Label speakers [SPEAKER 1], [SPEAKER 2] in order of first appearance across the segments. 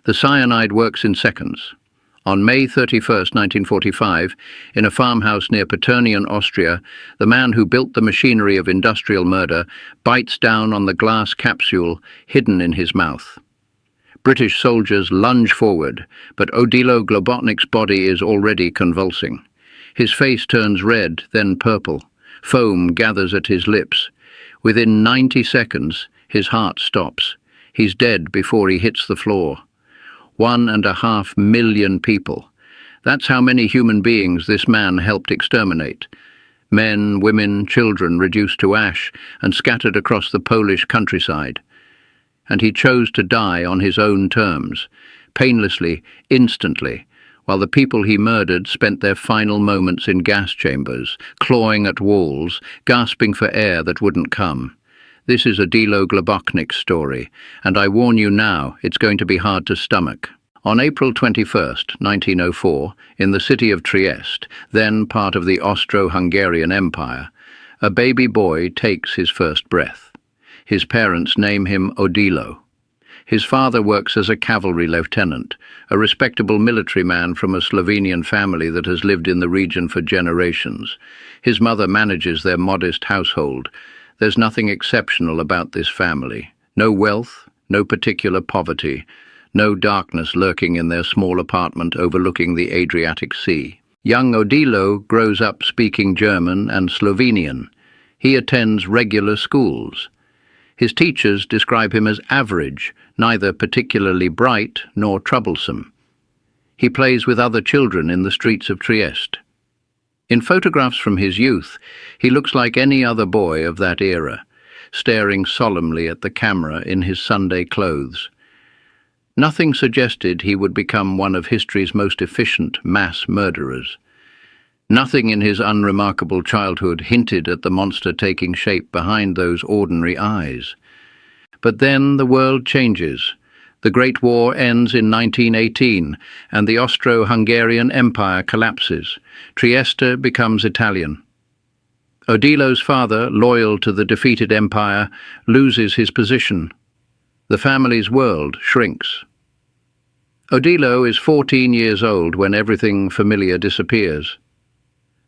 [SPEAKER 1] The cyanide works in seconds. On May 31st, 1945, in a farmhouse near Paternian, Austria, the man who built the machinery of industrial murder bites down on the glass capsule hidden in his mouth. British soldiers lunge forward, but Odilo Globocnik's body is already convulsing. His face turns red, then purple. Foam gathers at his lips. Within 90 seconds, his heart stops. He's dead before he hits the floor. 1.5 million people. That's how many human beings this man helped exterminate. Men, women, children reduced to ash and scattered across the Polish countryside. And he chose to die on his own terms, painlessly, instantly, while the people he murdered spent their final moments in gas chambers, clawing at walls, gasping for air that wouldn't come. This is Odilo Globocnik's story, and I warn you now, it's going to be hard to stomach. On April 21st, 1904, in the city of Trieste, then part of the Austro-Hungarian Empire, a baby boy takes his first breath. His parents name him Odilo. His father works as a cavalry lieutenant, a respectable military man from a Slovenian family that has lived in the region for generations. His mother manages their modest household. There's nothing exceptional about this family. No wealth, no particular poverty, no darkness lurking in their small apartment overlooking the Adriatic Sea. Young Odilo grows up speaking German and Slovenian. He attends regular schools. His teachers describe him as average, neither particularly bright nor troublesome. He plays with other children in the streets of Trieste. In photographs from his youth, he looks like any other boy of that era, staring solemnly at the camera in his Sunday clothes. Nothing suggested he would become one of history's most efficient mass murderers. Nothing in his unremarkable childhood hinted at the monster taking shape behind those ordinary eyes. But then the world changes. The Great War ends in 1918, and the Austro-Hungarian Empire collapses. Trieste becomes Italian. Odilo's father, loyal to the defeated empire, loses his position. The family's world shrinks. Odilo is 14 years old when everything familiar disappears.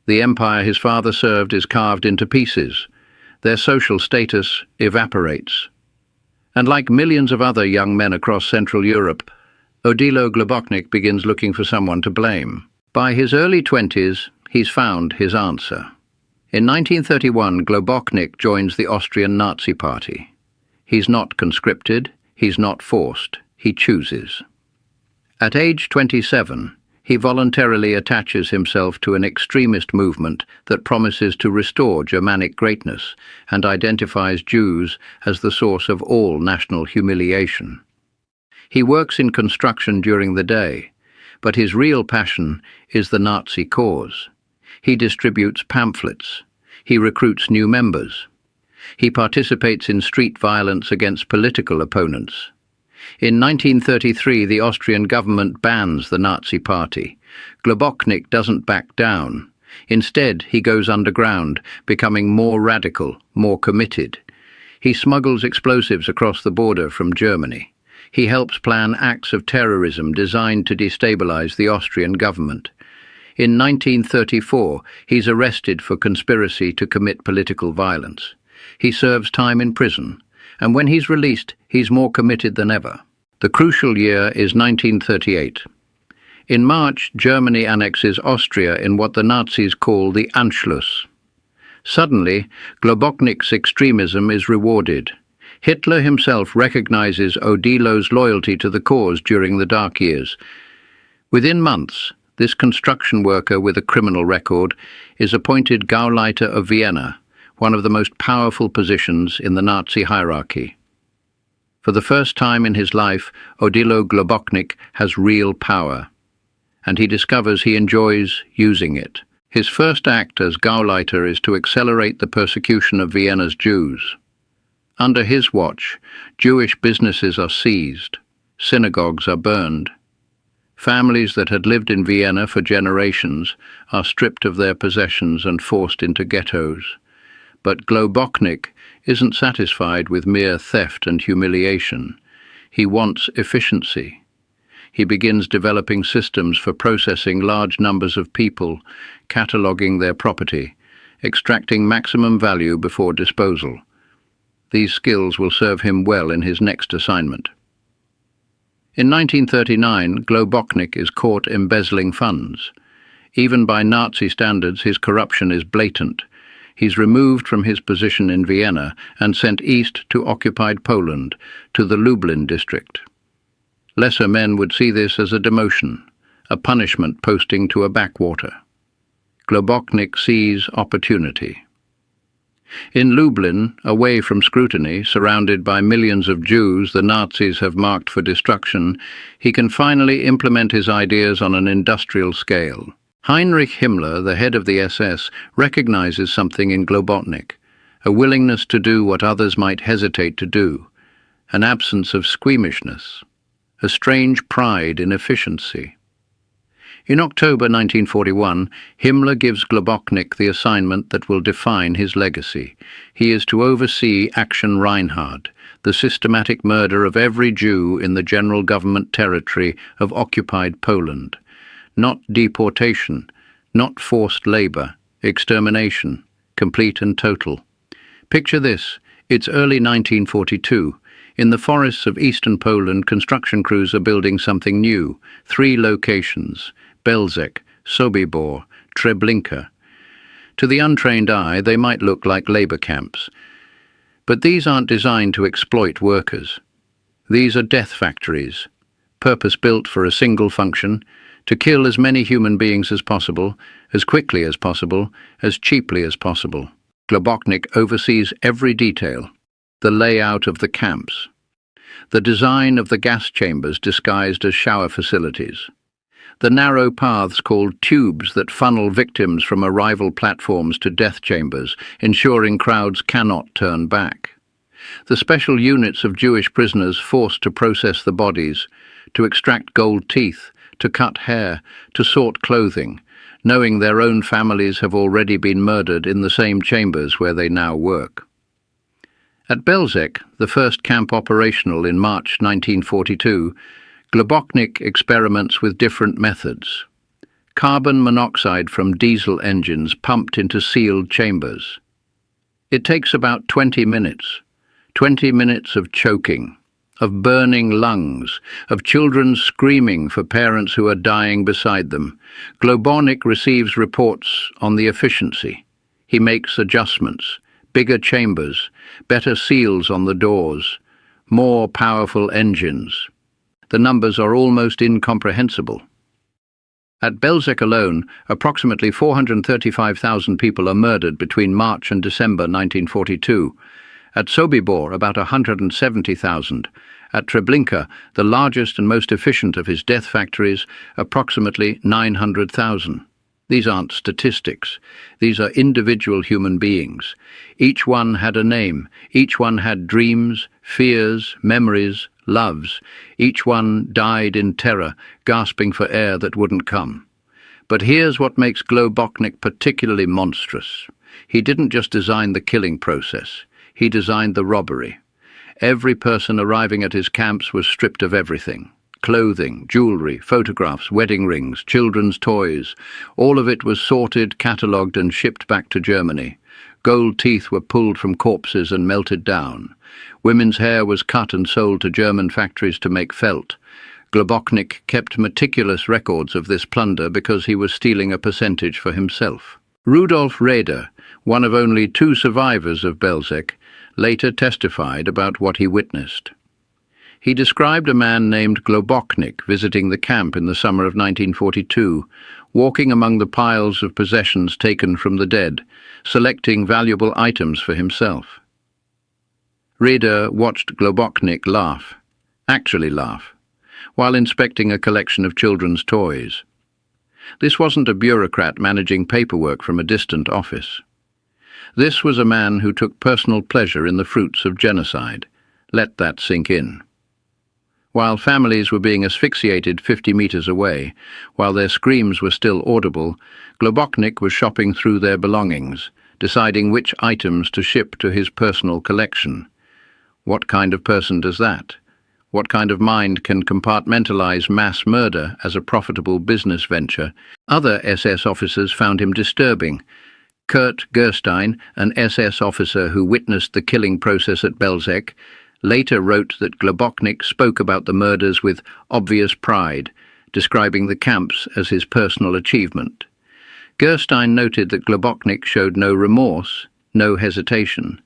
[SPEAKER 1] The empire his father served is carved into pieces. Their social status evaporates. And like millions of other young men across Central Europe, Odilo Globocnik begins looking for someone to blame. By his early 20s, he's found his answer. In 1931, Globocnik joins the Austrian Nazi Party. He's not conscripted, he's not forced, he chooses. At age 27, he voluntarily attaches himself to an extremist movement that promises to restore Germanic greatness and identifies Jews as the source of all national humiliation. He works in construction during the day, but his real passion is the Nazi cause. He distributes pamphlets. He recruits new members. He participates in street violence against political opponents. In 1933, the Austrian government bans the Nazi Party. Globocnik doesn't back down. Instead, he goes underground, becoming more radical, more committed. He smuggles explosives across the border from Germany. He helps plan acts of terrorism designed to destabilize the Austrian government. In 1934, he's arrested for conspiracy to commit political violence. He serves time in prison, and when he's released, he's more committed than ever. The crucial year is 1938. In March, Germany annexes Austria in what the Nazis call the Anschluss. Suddenly, Globocnik's extremism is rewarded. Hitler himself recognizes Odilo's loyalty to the cause during the dark years. Within months, this construction worker with a criminal record is appointed Gauleiter of Vienna, one of the most powerful positions in the Nazi hierarchy. For the first time in his life, Odilo Globocnik has real power, and he discovers he enjoys using it. His first act as Gauleiter is to accelerate the persecution of Vienna's Jews. Under his watch, Jewish businesses are seized, synagogues are burned. Families that had lived in Vienna for generations are stripped of their possessions and forced into ghettos. But Globocnik isn't satisfied with mere theft and humiliation. He wants efficiency. he begins developing systems for processing large numbers of people, cataloguing their property, extracting maximum value before disposal. These skills will serve him well in his next assignment. In 1939, Globocnik is caught embezzling funds. Even by Nazi standards, his corruption is blatant. He's removed from his position in Vienna and sent east to occupied Poland, to the Lublin district. Lesser men would see this as a demotion, a punishment posting to a backwater. Globocnik sees opportunity. In Lublin, away from scrutiny, surrounded by millions of Jews the Nazis have marked for destruction, he can finally implement his ideas on an industrial scale. Heinrich Himmler, the head of the SS, recognizes something in Globocnik, a willingness to do what others might hesitate to do, an absence of squeamishness, a strange pride in efficiency. In October 1941, Himmler gives Globocnik the assignment that will define his legacy. He is to oversee Aktion Reinhard, the systematic murder of every Jew in the general government territory of occupied Poland. Not deportation, not forced labor, extermination, complete and total. Picture this, it's early 1942. In the forests of eastern Poland, construction crews are building something new. 3 locations, Belzec, Sobibor, Treblinka. To the untrained eye, they might look like labor camps. But these aren't designed to exploit workers. These are death factories, purpose-built for a single function, to kill as many human beings as possible, as quickly as possible, as cheaply as possible. Globocnik oversees every detail: the layout of the camps, the design of the gas chambers disguised as shower facilities, the narrow paths called tubes that funnel victims from arrival platforms to death chambers, ensuring crowds cannot turn back, the special units of Jewish prisoners forced to process the bodies, to extract gold teeth, to cut hair, to sort clothing, knowing their own families have already been murdered in the same chambers where they now work. At Belzec, the first camp operational in March 1942, Globocnik experiments with different methods. Carbon monoxide from diesel engines pumped into sealed chambers. It takes about 20 minutes of choking, of burning lungs, of children screaming for parents who are dying beside them. Globocnik receives reports on the efficiency. He makes adjustments, bigger chambers, better seals on the doors, more powerful engines. The numbers are almost incomprehensible. At Belzec alone, approximately 435,000 people are murdered between March and December 1942. At Sobibor, about 170,000. At Treblinka, the largest and most efficient of his death factories, approximately 900,000. These aren't statistics. These are individual human beings. Each one had a name. Each one had dreams, fears, memories, loves. Each one died in terror, gasping for air that wouldn't come. But here's what makes Globocnik particularly monstrous. He didn't just design the killing process. He designed the robbery. Every person arriving at his camps was stripped of everything. Clothing, jewelry, photographs, wedding rings, children's toys. All of it was sorted, catalogued and shipped back to Germany. Gold teeth were pulled from corpses and melted down. Women's hair was cut and sold to German factories to make felt. Globocnik kept meticulous records of this plunder because he was stealing a percentage for himself. Rudolf Raeder, one of only 2 survivors of Belzec, later testified about what he witnessed. He described a man named Globocnik visiting the camp in the summer of 1942, walking among the piles of possessions taken from the dead, selecting valuable items for himself. Raeder watched Globocnik laugh, actually laugh, while inspecting a collection of children's toys. This wasn't a bureaucrat managing paperwork from a distant office. This was a man who took personal pleasure in the fruits of genocide. Let that sink in. While families were being asphyxiated 50 meters away, while their screams were still audible, Globocnik was shopping through their belongings, deciding which items to ship to his personal collection. What kind of person does that? What kind of mind can compartmentalize mass murder as a profitable business venture? Other SS officers found him disturbing. Kurt Gerstein, an SS officer who witnessed the killing process at Belzec, later wrote that Globocnik spoke about the murders with obvious pride, describing the camps as his personal achievement. Gerstein noted that Globocnik showed no remorse, no hesitation,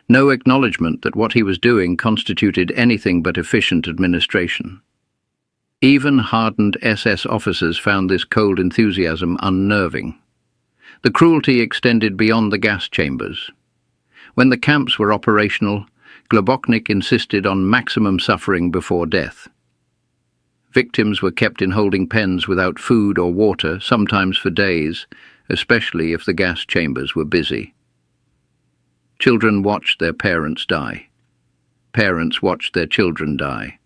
[SPEAKER 1] no acknowledgement that what he was doing constituted anything but efficient administration. Even hardened SS officers found this cold enthusiasm unnerving. The cruelty extended beyond the gas chambers. When the camps were operational, Globocnik insisted on maximum suffering before death. Victims were kept in holding pens without food or water, sometimes for days, especially if the gas chambers were busy. Children watched their parents die. Parents watched their children die.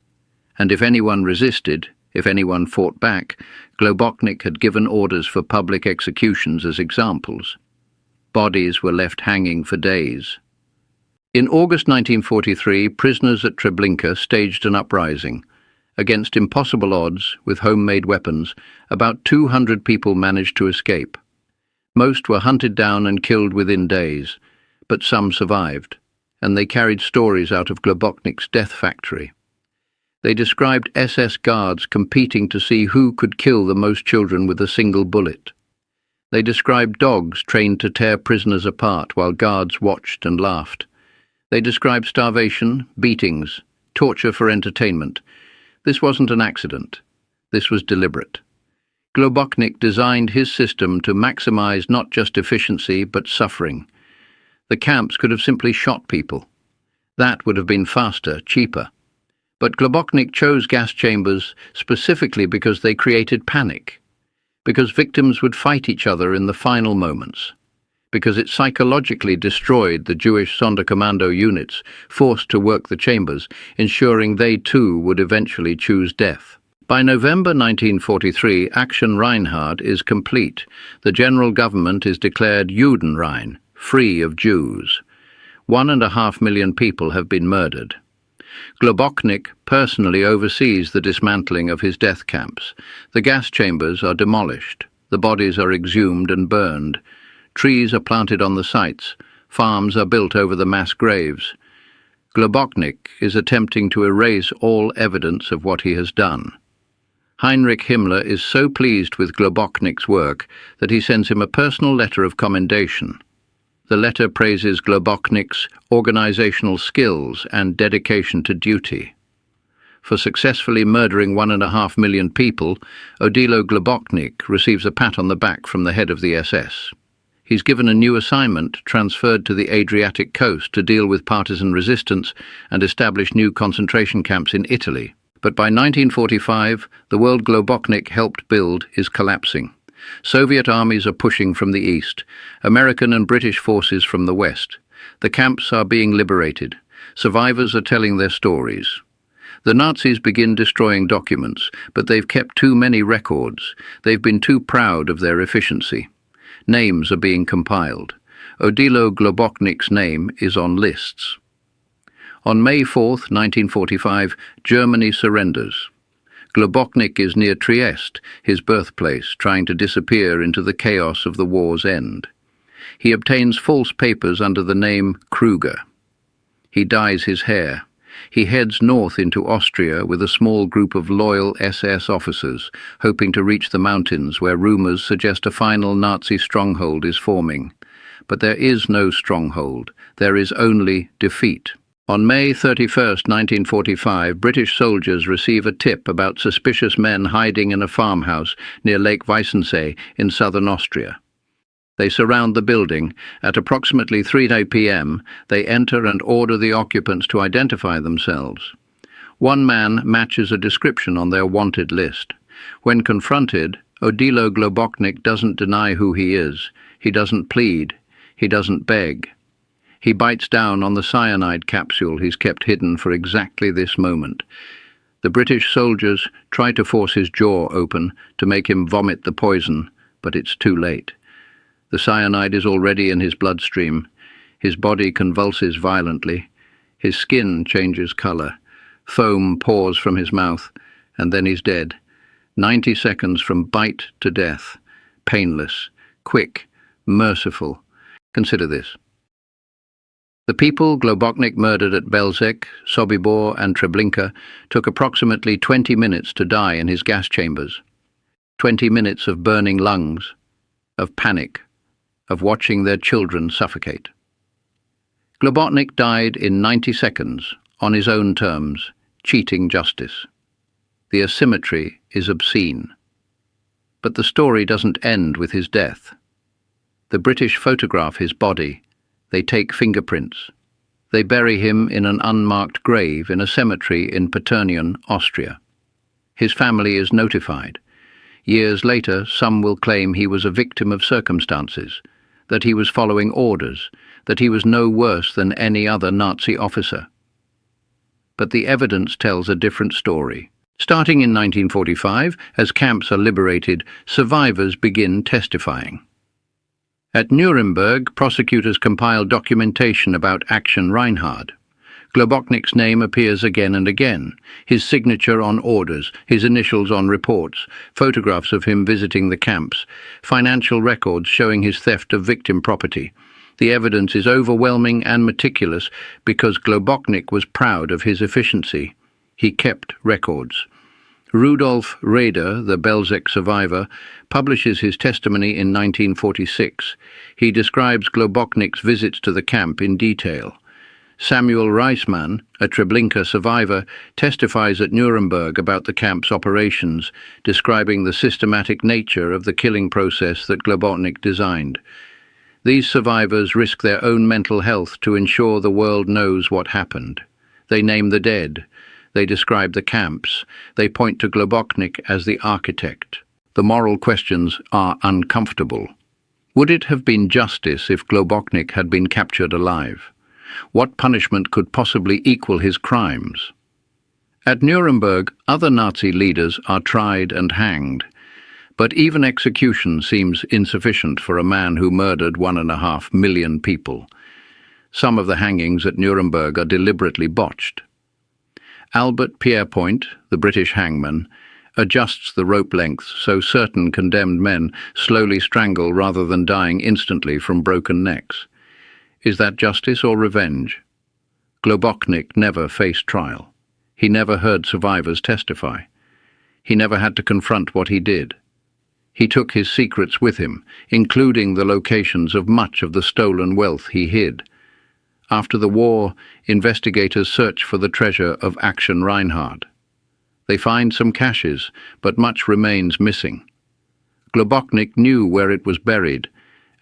[SPEAKER 1] And if anyone resisted, if anyone fought back, Globocnik had given orders for public executions as examples. Bodies were left hanging for days. In August 1943, prisoners at Treblinka staged an uprising. Against impossible odds, with homemade weapons, about 200 people managed to escape. Most were hunted down and killed within days, but some survived, and they carried stories out of Globocnik's death factory. They described SS guards competing to see who could kill the most children with a single bullet. They described dogs trained to tear prisoners apart while guards watched and laughed. They described starvation, beatings, torture for entertainment. This wasn't an accident. This was deliberate. Globocnik designed his system to maximize not just efficiency but suffering. The camps could have simply shot people. That would have been faster, cheaper. But Globocnik chose gas chambers specifically because they created panic, because victims would fight each other in the final moments, because it psychologically destroyed the Jewish Sonderkommando units forced to work the chambers, ensuring they too would eventually choose death. By November 1943, Aktion Reinhard is complete. The general government is declared Judenrein, free of Jews. 1.5 million people have been murdered. Globocnik personally oversees the dismantling of his death camps. The gas chambers are demolished. The bodies are exhumed and burned. Trees are planted on the sites. Farms are built over the mass graves. Globocnik is attempting to erase all evidence of what he has done. Heinrich Himmler is so pleased with Globocnik's work that he sends him a personal letter of commendation. The letter praises Globocnik's organizational skills and dedication to duty. For successfully murdering 1.5 million people, Odilo Globocnik receives a pat on the back from the head of the SS. He's given a new assignment transferred to the Adriatic coast to deal with partisan resistance and establish new concentration camps in Italy. But by 1945, the world Globocnik helped build is collapsing. Soviet armies are pushing from the east, American and British forces from the west. The camps are being liberated. Survivors are telling their stories. The Nazis begin destroying documents, but they've kept too many records. They've been too proud of their efficiency. Names are being compiled. Odilo Globocnik's name is on lists. On May 4, 1945, Germany surrenders. Globocnik is near Trieste, his birthplace, trying to disappear into the chaos of the war's end. He obtains false papers under the name Kruger. He dyes his hair. He heads north into Austria with a small group of loyal SS officers, hoping to reach the mountains where rumors suggest a final Nazi stronghold is forming. But there is no stronghold. There is only defeat. On May 31, 1945, British soldiers receive a tip about suspicious men hiding in a farmhouse near Lake Weissensee in southern Austria. They surround the building. At approximately 3 p.m., they enter and order the occupants to identify themselves. One man matches a description on their wanted list. When confronted, Odilo Globocnik doesn't deny who he is. He doesn't plead. He doesn't beg. He bites down on the cyanide capsule he's kept hidden for exactly this moment. The British soldiers try to force his jaw open to make him vomit the poison, but it's too late. The cyanide is already in his bloodstream. His body convulses violently. His skin changes color. Foam pours from his mouth, and then he's dead. 90 seconds from bite to death. Painless, quick, merciful. Consider this. The people Globocnik murdered at Belzec, Sobibor and Treblinka took approximately 20 minutes to die in his gas chambers. 20 minutes of burning lungs, of panic, of watching their children suffocate. Globocnik died in 90 seconds, on his own terms, cheating justice. The asymmetry is obscene. But the story doesn't end with his death. The British photograph his body. They take fingerprints. They bury him in an unmarked grave in a cemetery in Paternionen, Austria. His family is notified. Years later, some will claim he was a victim of circumstances, that he was following orders, that he was no worse than any other Nazi officer. But the evidence tells a different story. Starting in 1945, as camps are liberated, survivors begin testifying. At Nuremberg, prosecutors compile documentation about Aktion Reinhard. Globocnik's name appears again and again, his signature on orders, his initials on reports, photographs of him visiting the camps, financial records showing his theft of victim property. The evidence is overwhelming and meticulous because Globocnik was proud of his efficiency. He kept records. Rudolf Raeder, the Belzec survivor, publishes his testimony in 1946. He describes Globocnik's visits to the camp in detail. Samuel Reisman, a Treblinka survivor, testifies at Nuremberg about the camp's operations, describing the systematic nature of the killing process that Globocnik designed. These survivors risk their own mental health to ensure the world knows what happened. They name the dead. They describe the camps. They point to Globocnik as the architect. The moral questions are uncomfortable. Would it have been justice if Globocnik had been captured alive? What punishment could possibly equal his crimes? At Nuremberg, other Nazi leaders are tried and hanged. But even execution seems insufficient for a man who murdered 1.5 million people. Some of the hangings at Nuremberg are deliberately botched. Albert Pierrepoint, the British hangman, adjusts the rope lengths so certain condemned men slowly strangle rather than dying instantly from broken necks. Is that justice or revenge? Globocnik never faced trial. He never heard survivors testify. He never had to confront what he did. He took his secrets with him, including the locations of much of the stolen wealth he hid. After the war, investigators search for the treasure of Aktion Reinhard. They find some caches, but much remains missing. Globocnik knew where it was buried,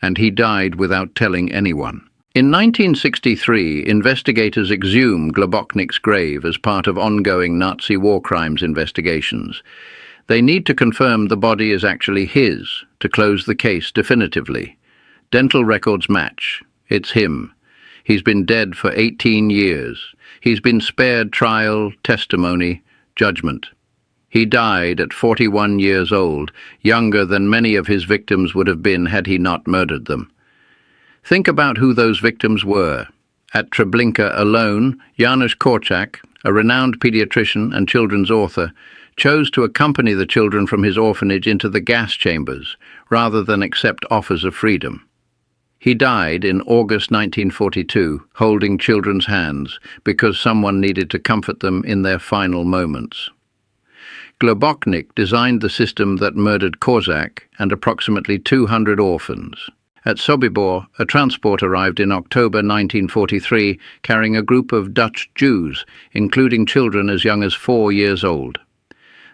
[SPEAKER 1] and he died without telling anyone. In 1963, investigators exhume Globocnik's grave as part of ongoing Nazi war crimes investigations. They need to confirm the body is actually his, to close the case definitively. Dental records match. It's him. He's been dead for 18 years. He's been spared trial, testimony, judgment. He died at 41 years old, younger than many of his victims would have been had he not murdered them. Think about who those victims were. At Treblinka alone, Janusz Korczak, a renowned pediatrician and children's author, chose to accompany the children from his orphanage into the gas chambers, rather than accept offers of freedom. He died in August 1942, holding children's hands, because someone needed to comfort them in their final moments. Globocnik designed the system that murdered Korczak and approximately 200 orphans. At Sobibor, a transport arrived in October 1943 carrying a group of Dutch Jews, including children as young as 4 years old.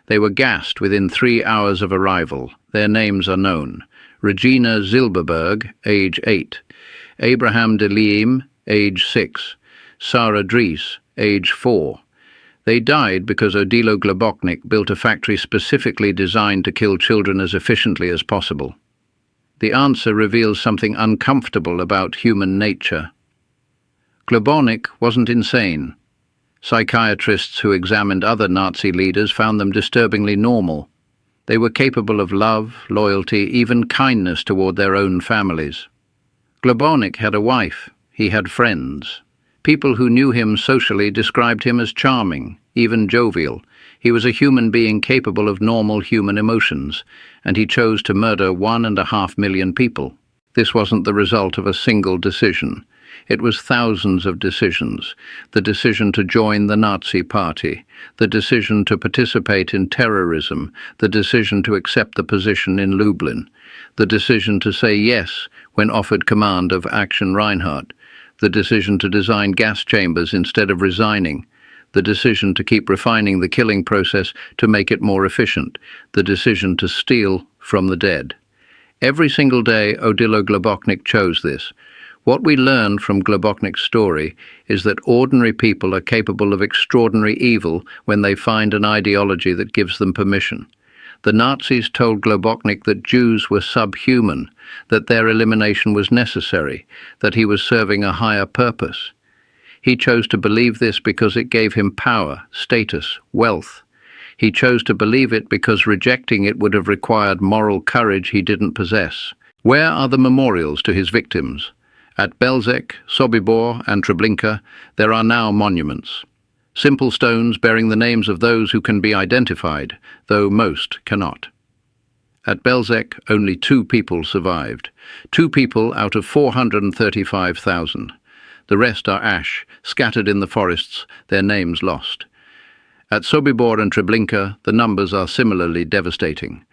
[SPEAKER 1] They were gassed within 3 hours of arrival. Their names are known. Regina Zilberberg, age 8, Abraham de Leem, age 6, Sarah Dries, age 4. They died because Odilo Globocnik built a factory specifically designed to kill children as efficiently as possible. The answer reveals something uncomfortable about human nature. Globocnik wasn't insane. Psychiatrists who examined other Nazi leaders found them disturbingly normal. They were capable of love, loyalty, even kindness toward their own families. Globocnik had a wife. He had friends. People who knew him socially described him as charming. even jovial. He was a human being capable of normal human emotions, and he chose to murder 1.5 million people. This wasn't the result of a single decision. It was thousands of decisions. The decision to join the Nazi Party, the decision to participate in terrorism, the decision to accept the position in Lublin, the decision to say yes when offered command of Aktion Reinhard, the decision to design gas chambers instead of resigning, the decision to keep refining the killing process to make it more efficient, the decision to steal from the dead. Every single day, Odilo Globocnik chose this. What we learn from Globocnik's story is that ordinary people are capable of extraordinary evil when they find an ideology that gives them permission. The Nazis told Globocnik that Jews were subhuman, that their elimination was necessary, that he was serving a higher purpose. He chose to believe this because it gave him power, status, wealth. He chose to believe it because rejecting it would have required moral courage he didn't possess. Where are the memorials to his victims? At Belzec, Sobibor and Treblinka, there are now monuments. Simple stones bearing the names of those who can be identified, though most cannot. At Belzec, only 2 people survived. 2 people out of 435,000. The rest are ash, scattered in the forests, their names lost. At Sobibor and Treblinka, the numbers are similarly devastating.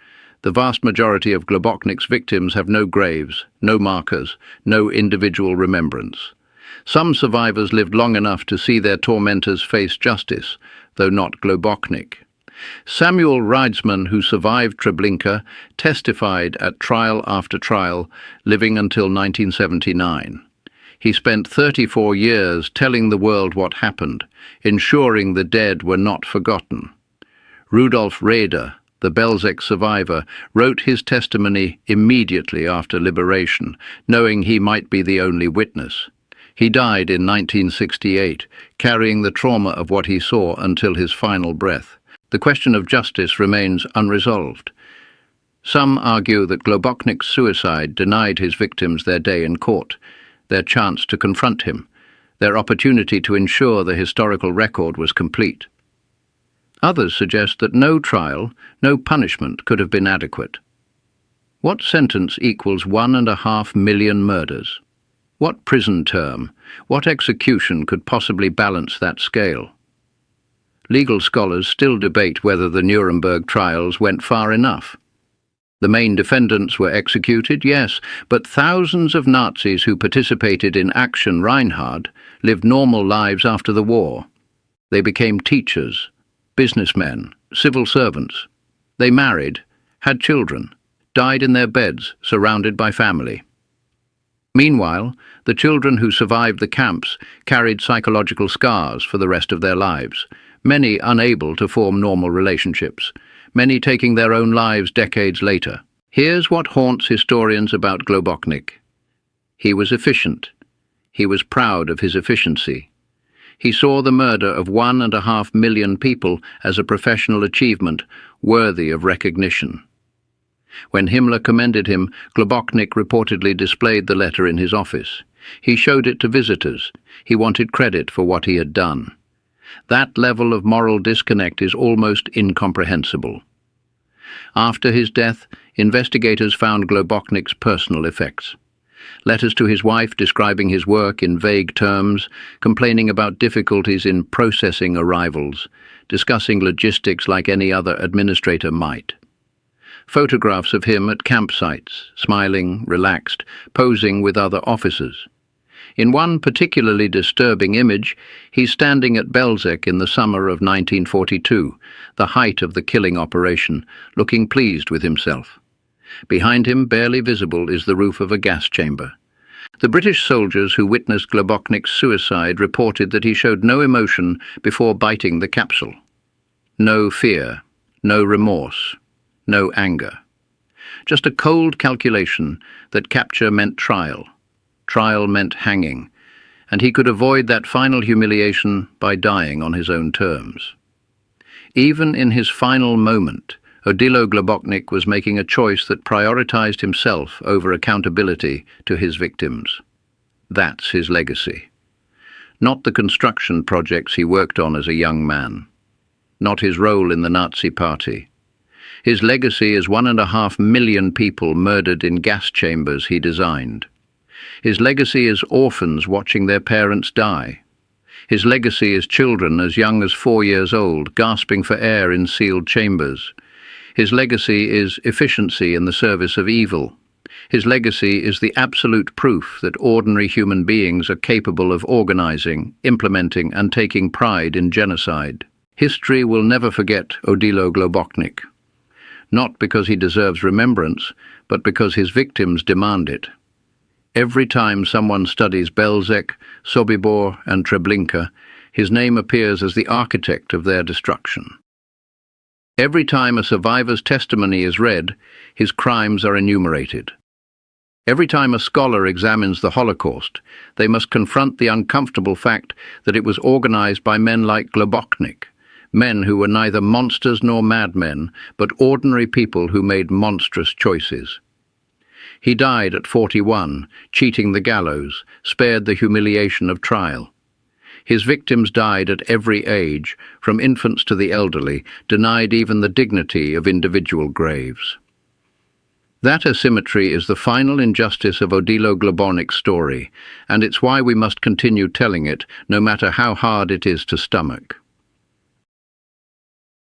[SPEAKER 1] The vast majority of Globocnik's victims have no graves, no markers, no individual remembrance. Some survivors lived long enough to see their tormentors face justice, though not Globocnik. Samuel Reidsman, who survived Treblinka, testified at trial after trial, living until 1979. He spent 34 years telling the world what happened, ensuring the dead were not forgotten. Rudolf Raeder, the Belzec survivor, wrote his testimony immediately after liberation, knowing he might be the only witness. He died in 1968, carrying the trauma of what he saw until his final breath. The question of justice remains unresolved. Some argue that Globocnik's suicide denied his victims their day in court, their chance to confront him, their opportunity to ensure the historical record was complete. Others suggest that no trial, no punishment could have been adequate. What sentence equals 1.5 million murders? What prison term, what execution could possibly balance that scale? Legal scholars still debate whether the Nuremberg trials went far enough. The main defendants were executed, yes, but thousands of Nazis who participated in Aktion Reinhard lived normal lives after the war. They became teachers, businessmen, civil servants. They married, had children, died in their beds, surrounded by family. Meanwhile, the children who survived the camps carried psychological scars for the rest of their lives, many unable to form normal relationships, many taking their own lives decades later. Here's what haunts historians about Globocnik. He was efficient. He was proud of his efficiency. He saw the murder of 1.5 million people as a professional achievement worthy of recognition. When Himmler commended him, Globocnik reportedly displayed the letter in his office. He showed it to visitors. He wanted credit for what he had done. That level of moral disconnect is almost incomprehensible. After his death, investigators found Globocnik's personal effects. Letters to his wife describing his work in vague terms, complaining about difficulties in processing arrivals, discussing logistics like any other administrator might. Photographs of him at campsites, smiling, relaxed, posing with other officers. In one particularly disturbing image, he's standing at Belzec in the summer of 1942, the height of the killing operation, looking pleased with himself. Behind him, barely visible, is the roof of a gas chamber. The British soldiers who witnessed Globocnik's suicide reported that he showed no emotion before biting the capsule. No fear, no remorse, no anger. Just a cold calculation that capture meant trial. Trial meant hanging, and he could avoid that final humiliation by dying on his own terms. Even in his final moment, Odilo Globocnik was making a choice that prioritized himself over accountability to his victims. That's his legacy. Not the construction projects he worked on as a young man. not his role in the Nazi Party. His legacy is 1.5 million people murdered in gas chambers he designed. His legacy is orphans watching their parents die. His legacy is children as young as 4 years old gasping for air in sealed chambers. His legacy is efficiency in the service of evil. His legacy is the absolute proof that ordinary human beings are capable of organizing, implementing, and taking pride in genocide. History will never forget Odilo Globocnik, not because he deserves remembrance, but because his victims demand it. Every time someone studies Belzec, Sobibor, and Treblinka, his name appears as the architect of their destruction. Every time a survivor's testimony is read, his crimes are enumerated. Every time a scholar examines the Holocaust, they must confront the uncomfortable fact that it was organized by men like Globocnik, men who were neither monsters nor madmen, but ordinary people who made monstrous choices. He died at 41, cheating the gallows, spared the humiliation of trial. His victims died at every age, from infants to the elderly, denied even the dignity of individual graves. That asymmetry is the final injustice of Odilo Globocnik's story, and it's why we must continue telling it, no matter how hard it is to stomach.